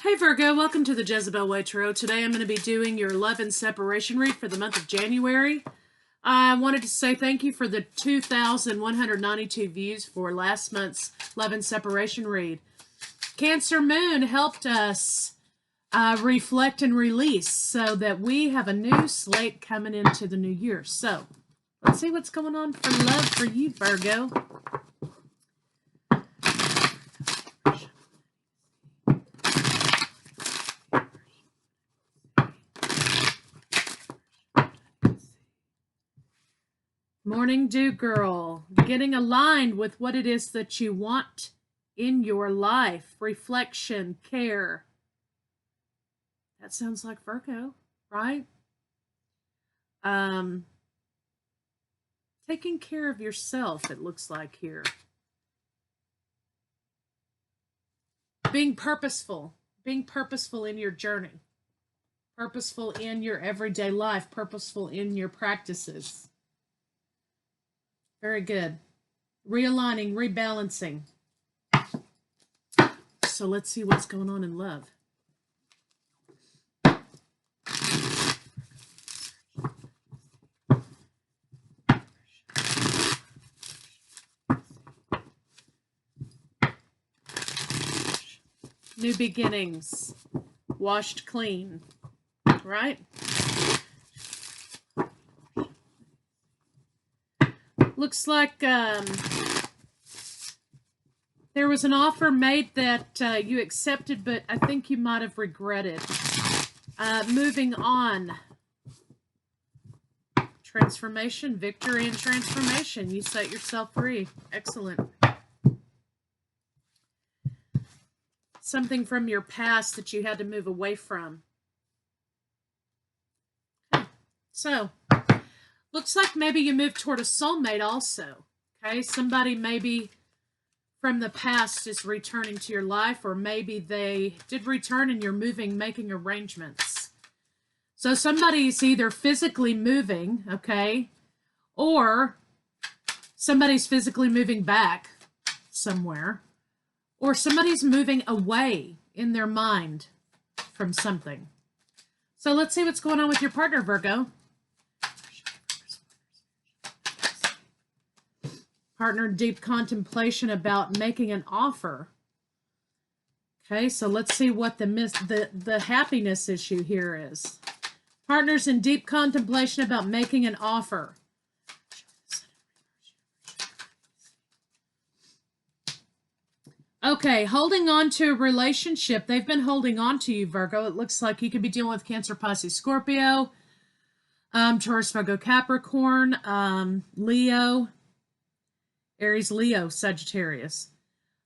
Hey Virgo, welcome to the Jezebel Way Tarot. Today I'm going to be doing your love and separation read for the month of January. I wanted to say thank you for the 2,192 views for last month's love and separation read. Cancer Moon helped us reflect and release so that we have a new slate coming into the new year. So let's see what's going on for love for you, Virgo. Morning Dew Girl, getting aligned with what it is that you want in your life. Reflection, care. That sounds like Virgo, right? Taking care of yourself, it looks like here. Being purposeful in your journey. Purposeful in your everyday life, purposeful in your practices. Very good. Realigning, rebalancing. So let's see what's going on in love. New beginnings. Washed clean. Right? Looks like there was an offer made that you accepted, but I think you might have regretted. Moving on. Transformation, victory and transformation. You set yourself free. Excellent. Something from your past that you had to move away from. Okay. So, looks like maybe you moved toward a soulmate also. Okay, somebody maybe from the past is returning to your life, or maybe they did return and you're moving, making arrangements. So somebody's either physically moving, okay, or somebody's physically moving back somewhere, or somebody's moving away in their mind from something. So let's see what's going on with your partner, Virgo. Partner in deep contemplation about making an offer. Okay, so let's see what the happiness issue here is. Partners in deep contemplation about making an offer. Okay, holding on to a relationship. They've been holding on to you, Virgo. It looks like you could be dealing with Cancer, Pisces, Scorpio, Taurus, Virgo, Capricorn, Leo, Aries, Leo, Sagittarius.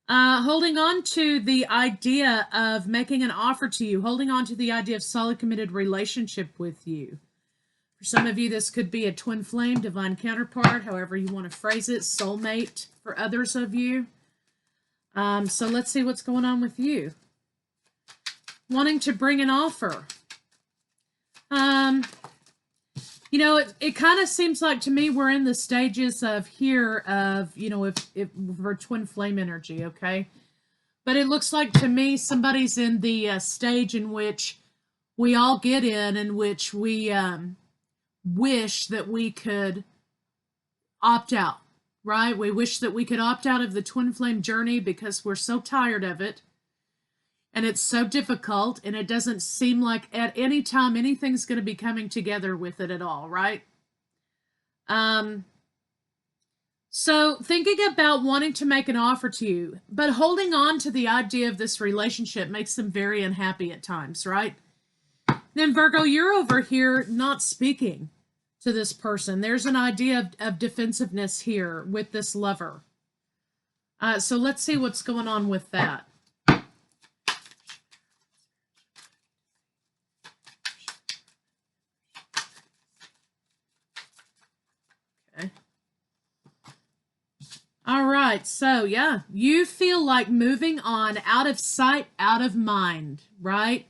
Holding on to the idea of making an offer to you, holding on to the idea of solid committed relationship with you. For some of you, this could be a twin flame, divine counterpart, however you want to phrase it, soulmate for others of you. So let's see what's going on with you. Wanting to bring an offer. You know, it kind of seems like to me we're in the stages of here of, you know, if we're twin flame energy, okay? But it looks like to me somebody's in the stage in which we all get in which we wish that we could opt out, right? We wish that we could opt out of the twin flame journey because we're so tired of it. And it's so difficult, and it doesn't seem like at any time anything's going to be coming together with it at all, right? So thinking about wanting to make an offer to you, but holding on to the idea of this relationship makes them very unhappy at times, right? Then Virgo, you're over here not speaking to this person. There's an idea of defensiveness here with this lover. So let's see what's going on with that. All right, so yeah, you feel like moving on, out of sight, out of mind, right?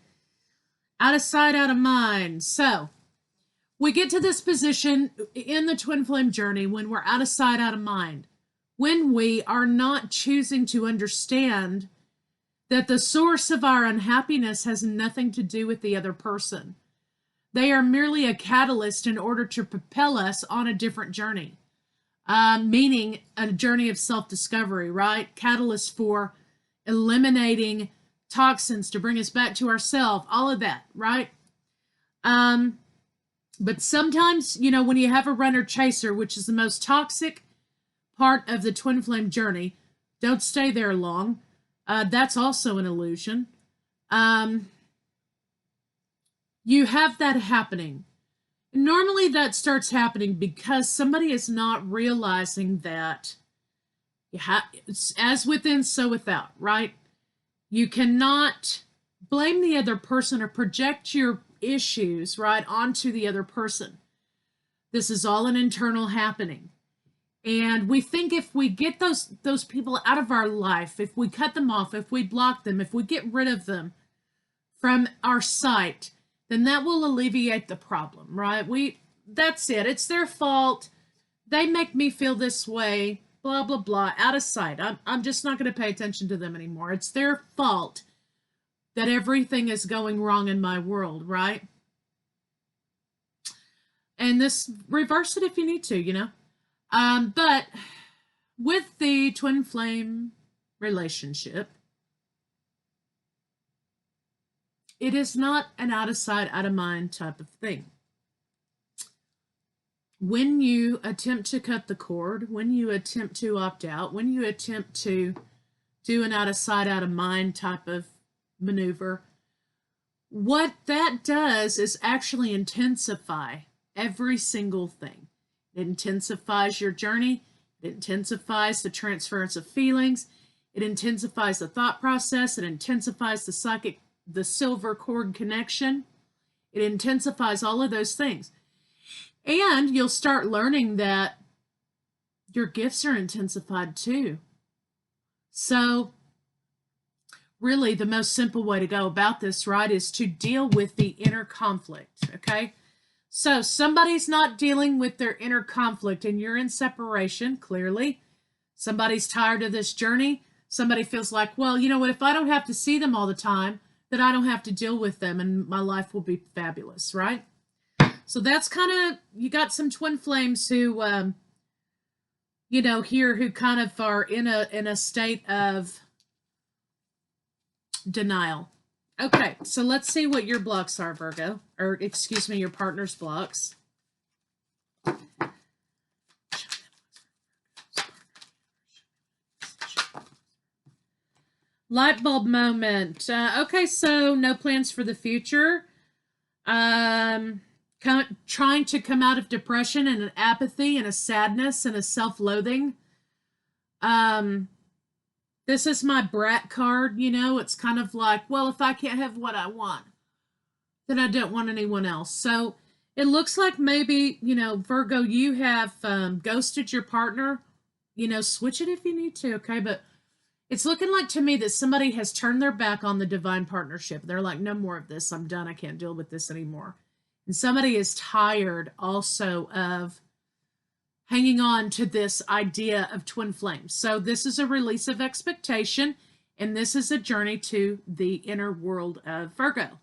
Out of sight, out of mind. So we get to this position in the twin flame journey when we're out of sight, out of mind, when we are not choosing to understand that the source of our unhappiness has nothing to do with the other person. They are merely a catalyst in order to propel us on a different journey, meaning a journey of self-discovery, right? Catalyst for eliminating toxins to bring us back to ourselves, all of that, right? But sometimes, you know, when you have a runner-chaser, which is the most toxic part of the twin flame journey, don't stay there long. That's also an illusion. You have that happening. Normally that starts happening because somebody is not realizing that it's as within, so without, right? You cannot blame the other person or project your issues, right, onto the other person. This is all an internal happening. And we think if we get those people out of our life, if we cut them off, if we block them, if we get rid of them from our sight, then that will alleviate the problem, right? That's it. It's their fault. They make me feel this way, blah, blah, blah, out of sight. I'm just not going to pay attention to them anymore. It's their fault that everything is going wrong in my world, right? And this, reverse it if you need to, you know? But with the twin flame relationship, it is not an out of sight, out of mind type of thing. When you attempt to cut the cord, when you attempt to opt out, when you attempt to do an out of sight, out of mind type of maneuver, what that does is actually intensify every single thing. It intensifies your journey. It intensifies the transference of feelings. It intensifies the thought process. It intensifies the silver cord connection. It intensifies all of those things. And you'll start learning that your gifts are intensified too. So really the most simple way to go about this, right, is to deal with the inner conflict, okay? So somebody's not dealing with their inner conflict and you're in separation, clearly. Somebody's tired of this journey. Somebody feels like, well, you know what, if I don't have to see them all the time, then I don't have to deal with them and my life will be fabulous, right? So that's kind of, you got some twin flames who, you know, here who kind of are in a state of denial. Okay, so let's see what your blocks are, Virgo. Or, excuse me, your partner's blocks. Light bulb moment. Okay, so no plans for the future. Trying to come out of depression and an apathy and a sadness and a self-loathing. This is my brat card, you know. It's kind of like, well, if I can't have what I want, then I don't want anyone else. So it looks like maybe, you know, Virgo, you have ghosted your partner. You know, switch it if you need to, okay? But it's looking like to me that somebody has turned their back on the divine partnership. They're like, no more of this. I'm done. I can't deal with this anymore. And somebody is tired also of hanging on to this idea of twin flames. So this is a release of expectation, and this is a journey to the inner world of Virgo.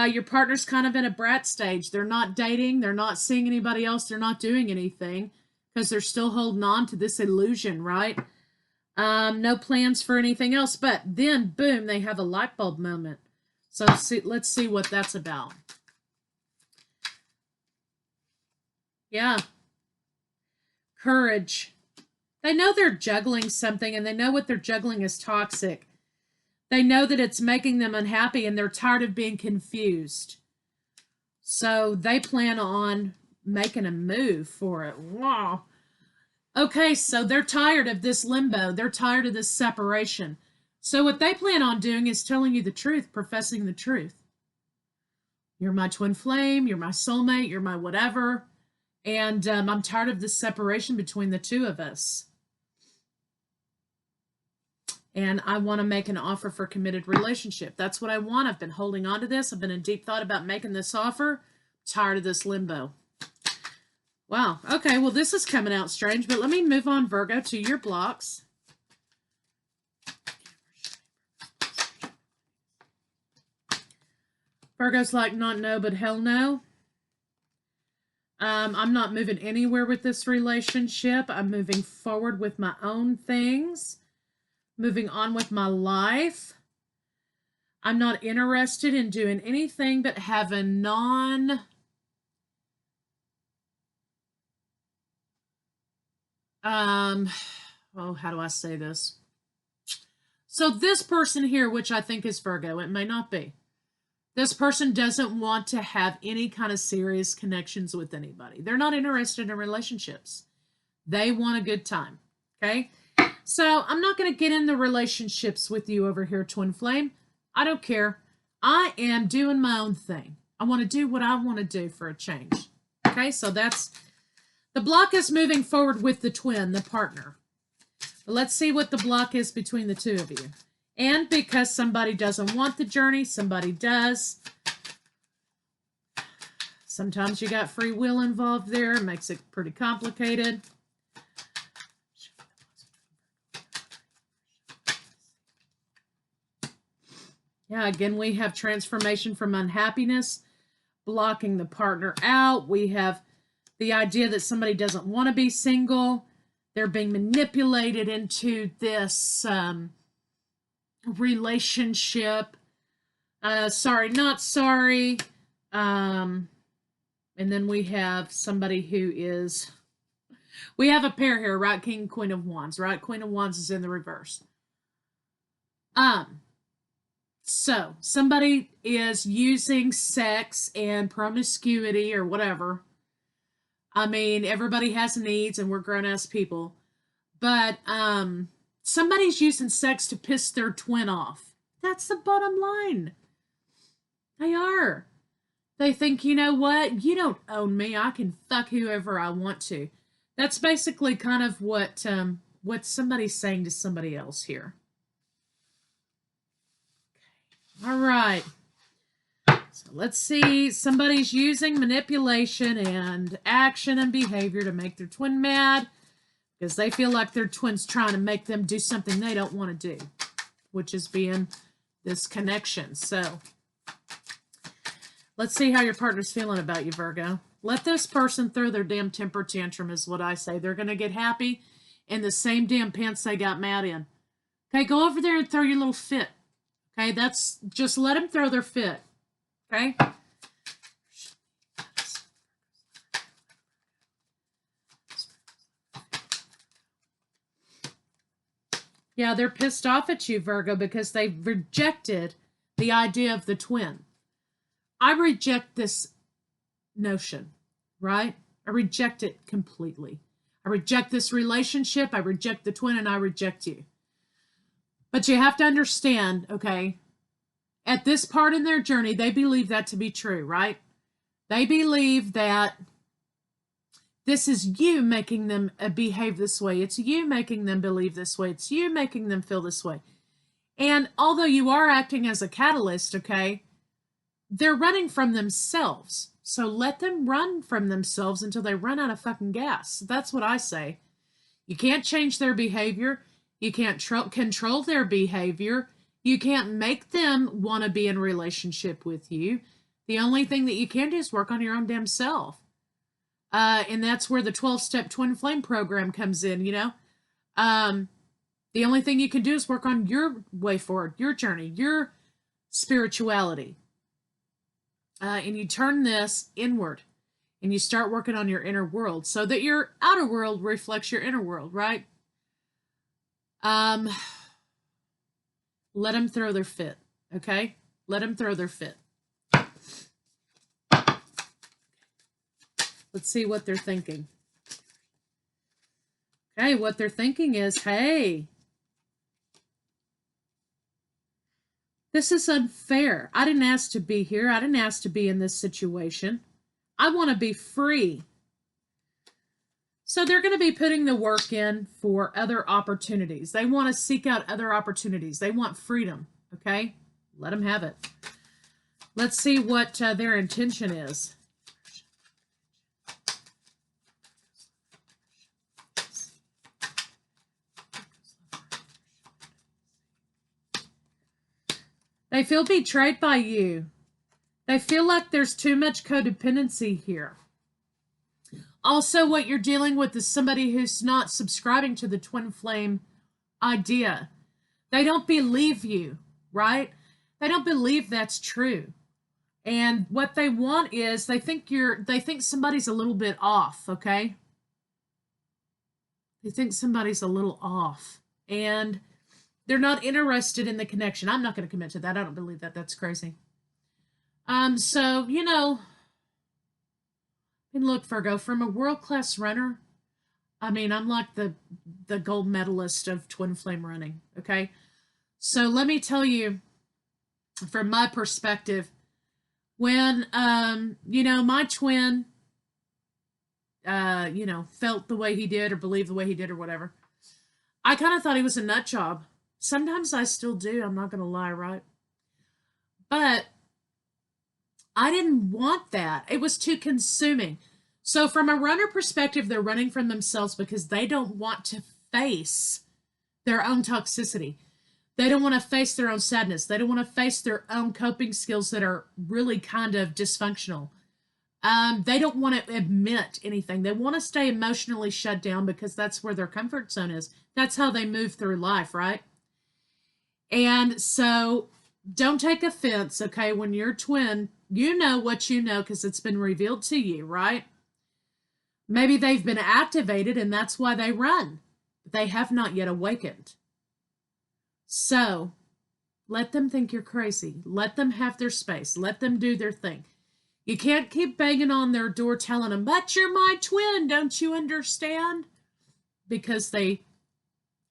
Your partner's kind of in a brat stage. They're not dating. They're not seeing anybody else. They're not doing anything because they're still holding on to this illusion, right? No plans for anything else. But then, boom, they have a light bulb moment. So let's see what that's about. Yeah. Courage. They know they're juggling something, and they know what they're juggling is toxic. They know that it's making them unhappy, and they're tired of being confused. So they plan on making a move for it. Wow. Okay, so they're tired of this limbo. They're tired of this separation. So what they plan on doing is telling you the truth, professing the truth. You're my twin flame. You're my soulmate. You're my whatever. And I'm tired of this separation between the two of us. And I want to make an offer for committed relationship. That's what I want. I've been holding on to this. I've been in deep thought about making this offer. Tired of this limbo. Wow. Okay, well, this is coming out strange, but let me move on, Virgo, to your blocks. Virgo's like, not no, but hell no. I'm not moving anywhere with this relationship. I'm moving forward with my own things, moving on with my life. I'm not interested in doing anything but having how do I say this? So this person here, which I think is Virgo, it may not be. This person doesn't want to have any kind of serious connections with anybody. They're not interested in relationships. They want a good time. Okay? So I'm not going to get into relationships with you over here, Twin Flame. I don't care. I am doing my own thing. I want to do what I want to do for a change. Okay? So that's... The block is moving forward with the twin, the partner. But let's see what the block is between the two of you. And because somebody doesn't want the journey, somebody does. Sometimes you got free will involved there. It makes it pretty complicated. Yeah, again, we have transformation from unhappiness, blocking the partner out. We have the idea that somebody doesn't want to be single. They're being manipulated into this relationship. Sorry, not sorry. And then we have somebody who is... We have a pair here, right? King, Queen of Wands, right? Queen of Wands is in the reverse. So somebody is using sex and promiscuity or whatever. I mean, everybody has needs and we're grown-ass people. But somebody's using sex to piss their twin off. That's the bottom line. They are. They think, you know what? You don't own me. I can fuck whoever I want to. That's basically kind of what somebody's saying to somebody else here. All right. So let's see. Somebody's using manipulation and action and behavior to make their twin mad because they feel like their twin's trying to make them do something they don't want to do, which is being this connection. So let's see how your partner's feeling about you, Virgo. Let this person throw their damn temper tantrum is what I say. They're going to get happy in the same damn pants they got mad in. Okay, go over there and throw your little fit. Okay, that's just let them throw their fit. Okay? Yeah, they're pissed off at you, Virgo, because they've rejected the idea of the twin. I reject this notion, right? I reject it completely. I reject this relationship, I reject the twin, and I reject you. But you have to understand, okay, at this part in their journey, they believe that to be true, right? They believe that this is you making them behave this way. It's you making them believe this way. It's you making them feel this way. And although you are acting as a catalyst, okay, they're running from themselves. So let them run from themselves until they run out of fucking gas. That's what I say. You can't change their behavior. You can't control their behavior. You can't make them want to be in a relationship with you. The only thing that you can do is work on your own damn self. And that's where the 12-step twin flame program comes in, you know. The only thing you can do is work on your way forward, your journey, your spirituality. And you turn this inward and you start working on your inner world so that your outer world reflects your inner world, right? Let them throw their fit, okay? Let them throw their fit. Let's see what they're thinking. Okay, what they're thinking is, hey, this is unfair. I didn't ask to be here. I didn't ask to be in this situation. I want to be free. So they're going to be putting the work in for other opportunities. They want to seek out other opportunities. They want freedom, okay? Let them have it. Let's see what their intention is. They feel betrayed by you. They feel like there's too much codependency here. Also, what you're dealing with is somebody who's not subscribing to the twin flame idea. They don't believe you, right? They don't believe that's true. And what they want is they think somebody's a little bit off, okay? They think somebody's a little off. And they're not interested in the connection. I'm not going to commit to that. I don't believe that. That's crazy. So, you know, and look, Virgo, from a world-class runner, I mean, I'm like the gold medalist of twin flame running, okay? So let me tell you, from my perspective, when, you know, my twin, you know, felt the way he did or believed the way he did or whatever, I kind of thought he was a nut job. Sometimes I still do, I'm not going to lie, right? But I didn't want that. It was too consuming. So from a runner perspective, they're running from themselves because they don't want to face their own toxicity. They don't want to face their own sadness. They don't want to face their own coping skills that are really kind of dysfunctional. They don't want to admit anything. They want to stay emotionally shut down because that's where their comfort zone is. That's how they move through life, right? And so don't take offense, okay? When you're twin, you know what you know because it's been revealed to you, right? Maybe they've been activated and that's why they run. But they have not yet awakened. So let them think you're crazy. Let them have their space. Let them do their thing. You can't keep banging on their door telling them, but you're my twin, don't you understand? Because they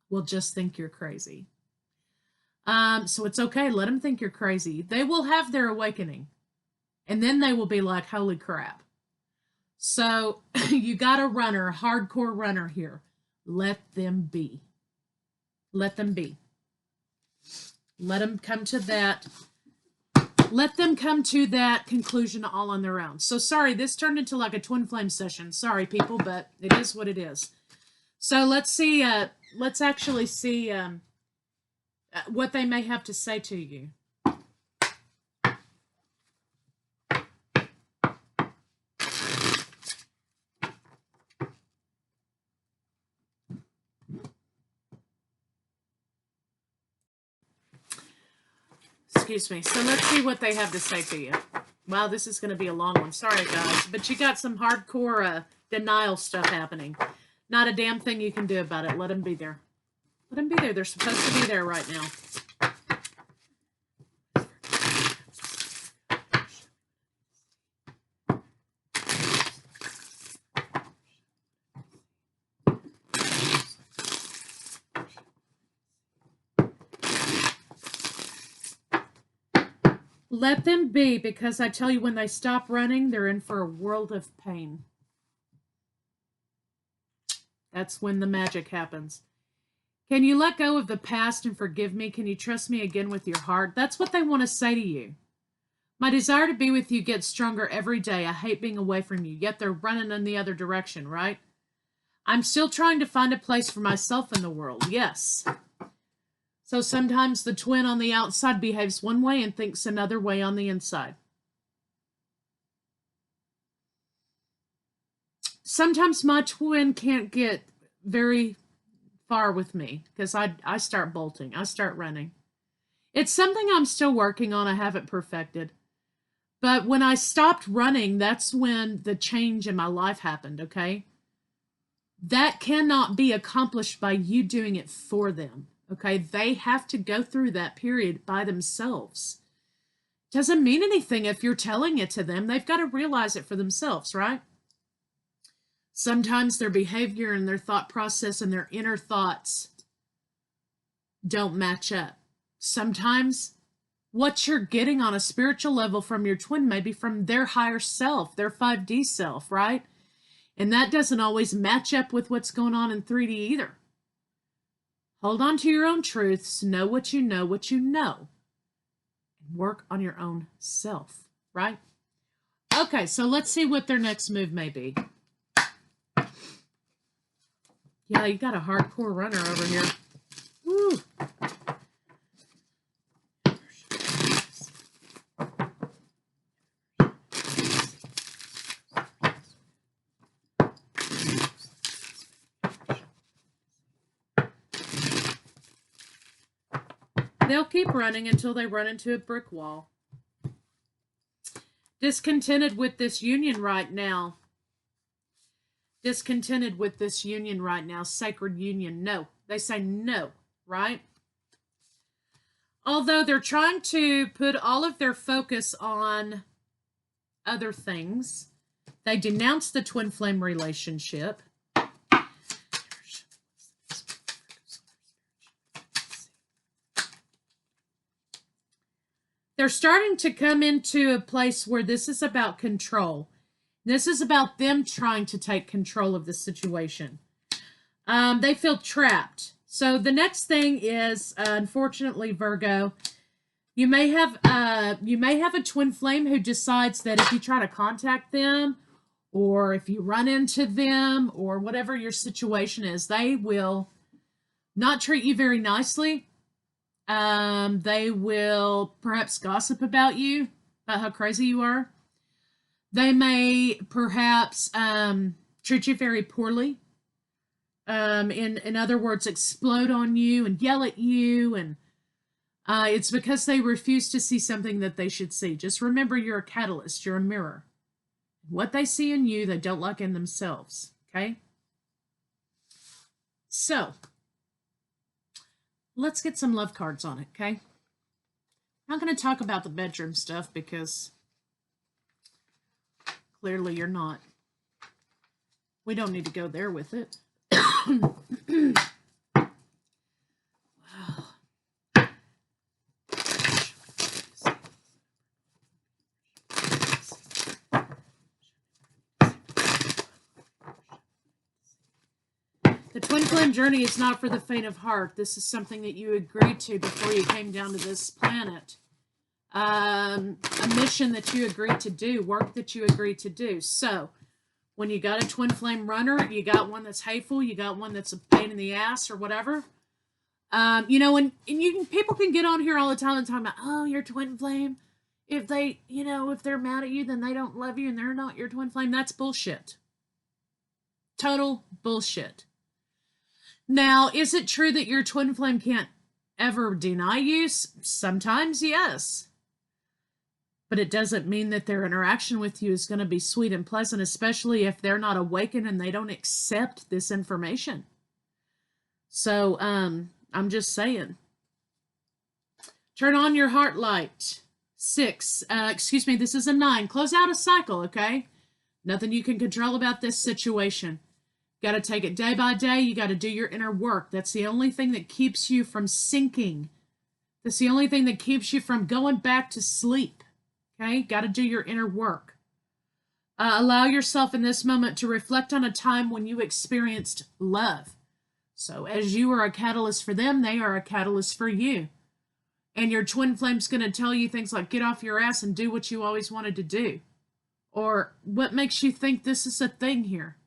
will just think you're crazy. So it's okay. Let them think you're crazy. They will have their awakening. And then they will be like, holy crap. So you got a runner, a hardcore runner here. Let them be. Let them be. Let them come to that. Let them come to that conclusion all on their own. So sorry, this turned into like a twin flame session. Sorry, people, but it is what it is. So let's see. Let's actually see what they may have to say to you. Excuse me. So let's see what they have to say to you. Wow, this is going to be a long one. Sorry, guys. But you got some hardcore denial stuff happening. Not a damn thing you can do about it. Let them be there. Let them be there. They're supposed to be there right now. Let them be, because I tell you, when they stop running, they're in for a world of pain. That's when the magic happens. Can you let go of the past and forgive me? Can you trust me again with your heart? That's what they want to say to you. My desire to be with you gets stronger every day. I hate being away from you. Yet they're running in the other direction, right? I'm still trying to find a place for myself in the world. Yes. So sometimes the twin on the outside behaves one way and thinks another way on the inside. Sometimes my twin can't get very far with me because I start bolting. I start running. It's something I'm still working on. I haven't perfected. But when I stopped running, that's when the change in my life happened, okay? That cannot be accomplished by you doing it for them. Okay, they have to go through that period by themselves. Doesn't mean anything if you're telling it to them. They've got to realize it for themselves, right? Sometimes their behavior and their thought process and their inner thoughts don't match up. Sometimes what you're getting on a spiritual level from your twin may be from their higher self, their 5D self, right? And that doesn't always match up with what's going on in 3D either. Hold on to your own truths. Know what you know, and work on your own self, right? Okay, so let's see what their next move may be. Yeah, you got a hardcore runner over here. Woo. They'll keep running until they run into a brick wall. Discontented with this union right now. Discontented with this union right now. Sacred union. No. They say no, right? Although they're trying to put all of their focus on other things. They denounce the twin flame relationship. They're starting to come into a place where this is about control. This is about them trying to take control of the situation. They feel trapped. So the next thing is, unfortunately, Virgo, you may have a twin flame who decides that if you try to contact them, or if you run into them, or whatever your situation is, they will not treat you very nicely. They will perhaps gossip about you, about how crazy you are. They may perhaps treat you very poorly. In other words, explode on you and yell at you, and it's because they refuse to see something that they should see. Just remember, you're a catalyst. You're a mirror. What they see in you, they don't like in themselves. Okay? So, let's get some love cards on it, okay? I'm not going to talk about the bedroom stuff because clearly you're not. We don't need to go there with it. Wow. The twin flame journey is not for the faint of heart. This is something that you agreed to before you came down to this planet. A mission that you agreed to do, work that you agreed to do. So, when you got a twin flame runner, you got one that's hateful, you got one that's a pain in the ass or whatever. People can get on here all the time and talk about, oh, your twin flame. If they're mad at you, then they don't love you and they're not your twin flame. That's bullshit. Total bullshit. Now, is it true that your twin flame can't ever deny you? Sometimes, yes. But it doesn't mean that their interaction with you is going to be sweet and pleasant, especially if they're not awakened and they don't accept this information. So, I'm just saying. Turn on your heart light. 6. This is a 9. Close out a cycle, okay? Nothing you can control about this situation. Got to take it day by day. You got to do your inner work. That's the only thing that keeps you from sinking. That's the only thing that keeps you from going back to sleep. Okay? Got to do your inner work. Allow yourself in this moment to reflect on a time when you experienced love. So as you are a catalyst for them, they are a catalyst for you. And your twin flame's going to tell you things like, get off your ass and do what you always wanted to do. Or what makes you think this is a thing here?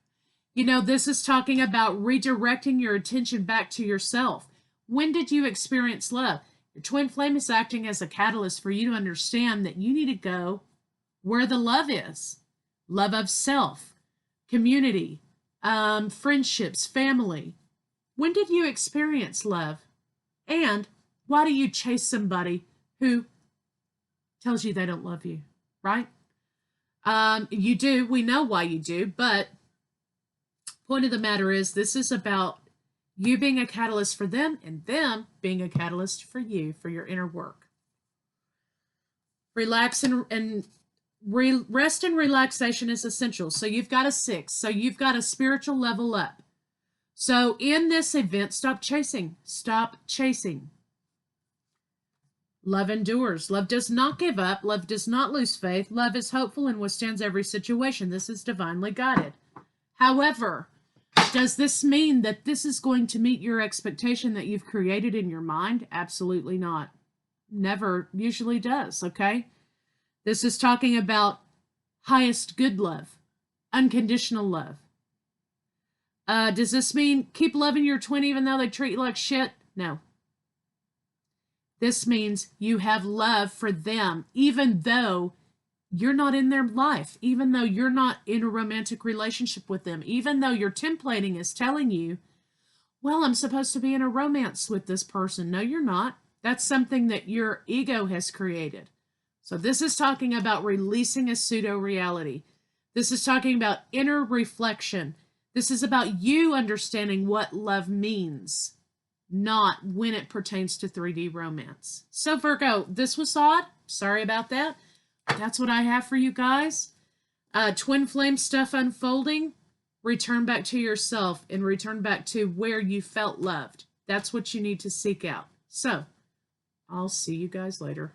This is talking about redirecting your attention back to yourself. When did you experience love? Your twin flame is acting as a catalyst for you to understand that you need to go where the love is. Love of self, community, friendships, family. When did you experience love? And why do you chase somebody who tells you they don't love you, right? You do. We know why you do, but point of the matter is this is about you being a catalyst for them and them being a catalyst for you, for your inner work. Relax and rest and relaxation is essential. So you've got a 6. So you've got a spiritual level up. So in this event, stop chasing. Stop chasing. Love endures. Love does not give up. Love does not lose faith. Love is hopeful and withstands every situation. This is divinely guided. However, does this mean that this is going to meet your expectation that you've created in your mind? Absolutely not. Never usually does, okay? This is talking about highest good love, unconditional love. Does this mean keep loving your twin even though they treat you like shit? No. This means you have love for them even though you're not in their life, even though you're not in a romantic relationship with them, even though your templating is telling you, well, I'm supposed to be in a romance with this person. No, you're not. That's something that your ego has created. So this is talking about releasing a pseudo reality. This is talking about inner reflection. This is about you understanding what love means, not when it pertains to 3D romance. So Virgo, this was odd. Sorry about that. That's what I have for you guys. Twin flame stuff unfolding. Return back to yourself and return back to where you felt loved. That's what you need to seek out. So, I'll see you guys later.